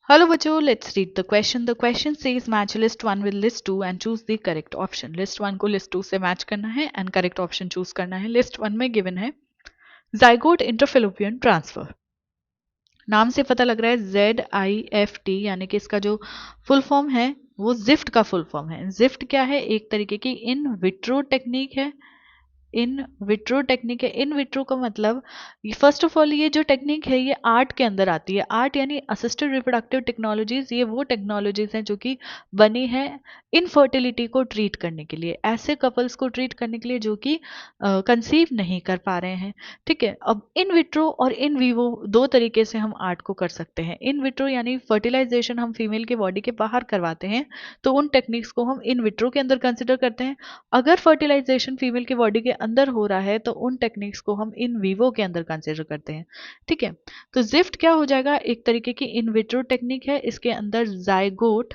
Hello बच्चों, let's read the question. The question says match list 1 with list 2 and choose the correct option. List 1 को list 2 से match करना है and correct option choose करना है. List 1 में given है zygote interfallopian transfer. नाम से पता लग रहा है ZIFT, यानी कि इसका जो फुल फॉर्म है वो जिफ्ट का फुल फॉर्म है. जिफ्ट क्या है? एक तरीके की इन विट्रो टेक्निक है. इन विट्रो टेक्निक है. इन विट्रो का मतलब फर्स्ट ऑफ ऑल ये जो टेक्निक है ये आर्ट के अंदर आती है. आर्ट यानी असिस्टेड रिप्रोडक्टिव टेक्नोलॉजीज. ये वो टेक्नोलॉजीज हैं जो कि बनी है इनफर्टिलिटी को ट्रीट करने के लिए, ऐसे कपल्स को ट्रीट करने के लिए जो कि कंसीव नहीं कर पा रहे हैं. ठीक है. अब इन विट्रो और इन वीवो दो तरीके से हम आर्ट को कर सकते हैं. इन विट्रो यानी फर्टिलाइजेशन हम फीमेल के बॉडी के बाहर करवाते हैं, तो उन टेक्निक्स को हम इन विट्रो के अंदर कंसिडर करते हैं. अगर फर्टिलाइजेशन फीमेल के बॉडी के अंदर हो रहा है तो उन टेक्निक्स को हम इन वीवो के अंदर कंसिडर करते हैं. ठीक है. तो जिफ्ट क्या हो जाएगा? एक तरीके की इन विट्रो टेक्निक है. इसके अंदर जाइगोट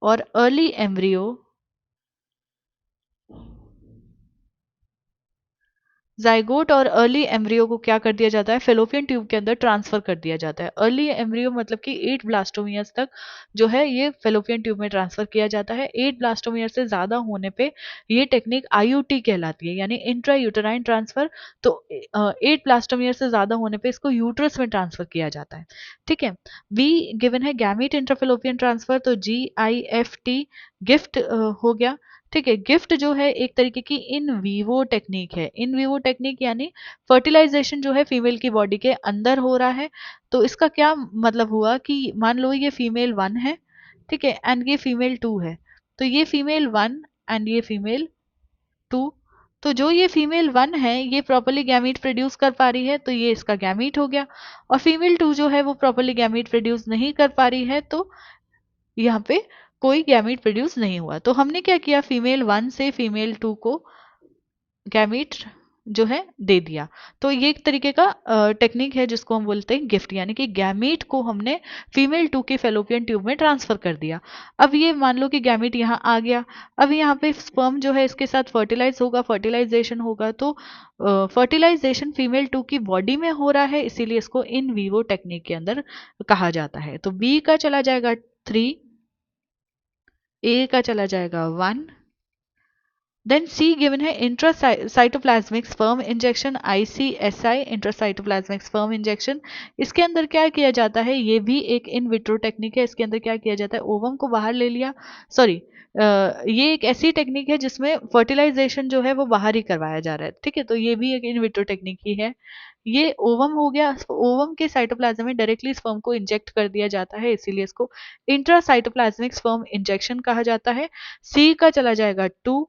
और अर्ली एम्ब्रियो जाइगोट और अर्ली एम्ब्रियो को क्या कर दिया जाता है? फेलोपियन ट्यूब के अंदर ट्रांसफर कर दिया जाता है. अर्ली एम्ब्रियो मतलब कि 8 ब्लास्टोमियर्स तक जो है ये फेलोपियन ट्यूब में ट्रांसफर किया जाता है. 8 ब्लास्टोमियर से ज्यादा होने पे ये टेक्निक आईयूटी कहलाती है, यानी इंट्रा यूटेराइन ट्रांसफर. तो 8 ब्लास्टोमियर से ज्यादा होने पे इसको यूट्रस में ट्रांसफर किया जाता है. ठीक है. बी गिवन है गैमीट इंट्राफेलोपियन ट्रांसफर, तो GIFT गिफ्ट हो गया. ठीक है. गिफ्ट जो है एक तरीके की इन वीवो टेक्निक है. इन वीवो टेक्निक यानी फर्टिलाइजेशन जो है फीमेल की बॉडी के अंदर हो रहा है. तो इसका क्या मतलब हुआ कि मान लो ये फीमेल 1 है. ठीक है. एंड ये फीमेल 2 है. तो ये फीमेल 1 एंड ये फीमेल 2. तो जो ये फीमेल 1 है ये प्रॉपरली गैमीट प्रोड्यूस कर पा रही है, तो ये इसका गैमीट हो गया. और फीमेल 2 जो है वो प्रॉपरली गैमीट प्रोड्यूस नहीं कर पा रही है, तो यहाँ पे कोई गैमीट प्रोड्यूस नहीं हुआ. तो हमने क्या किया? फीमेल 1 से फीमेल 2 को गैमीट जो है दे दिया. तो ये एक तरीके का टेक्निक है जिसको हम बोलते हैं गिफ्ट, यानी कि गैमीट को हमने फीमेल 2 के फेलोपियन ट्यूब में ट्रांसफर कर दिया. अब ये मान लो कि गैमीट यहाँ आ गया. अब यहाँ पे स्पर्म जो है इसके साथ फर्टिलाइज होगा, फर्टिलाइजेशन होगा. तो फर्टिलाइजेशन फीमेल 2 की बॉडी में हो रहा है, इसीलिए इसको इन वीवो टेक्निक के अंदर कहा जाता है. तो बी का चला जाएगा 3, ए का चला जाएगा 1. देन सी गिवन है intracytoplasmic sperm injection, ICSI intracytoplasmic sperm injection. इसके अंदर क्या किया जाता है? ये भी एक इन विट्रो टेक्निक है. इसके अंदर क्या किया जाता है? ओवम को बाहर ले लिया. सॉरी, ये एक ऐसी टेक्निक है जिसमें फर्टिलाइजेशन जो है वो बाहर ही करवाया जा रहा है. ठीक है. तो ये भी एक इन विट्रो टेक्निक ही है. ये ओवम हो गया. ओवम के साइटोप्लाज्म में डायरेक्टली स्पर्म को इंजेक्ट कर दिया जाता है, इसीलिए इसको इंट्रासाइटोप्लाज्मिक स्पर्म इंजेक्शन कहा जाता है. सी का चला जाएगा 2.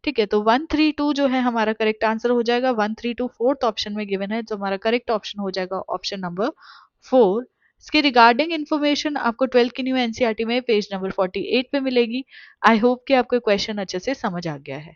ठीक है. तो 132 जो है हमारा करेक्ट आंसर हो जाएगा. 132 फोर्थ ऑप्शन में गिवन है, तो हमारा करेक्ट ऑप्शन हो जाएगा ऑप्शन नंबर 4. इसके रिगार्डिंग इन्फॉर्मेशन आपको 12 की न्यू एनसीईआरटी में पेज नंबर 48 पे मिलेगी. आई होप कि आपको क्वेश्चन अच्छे से समझ आ गया है.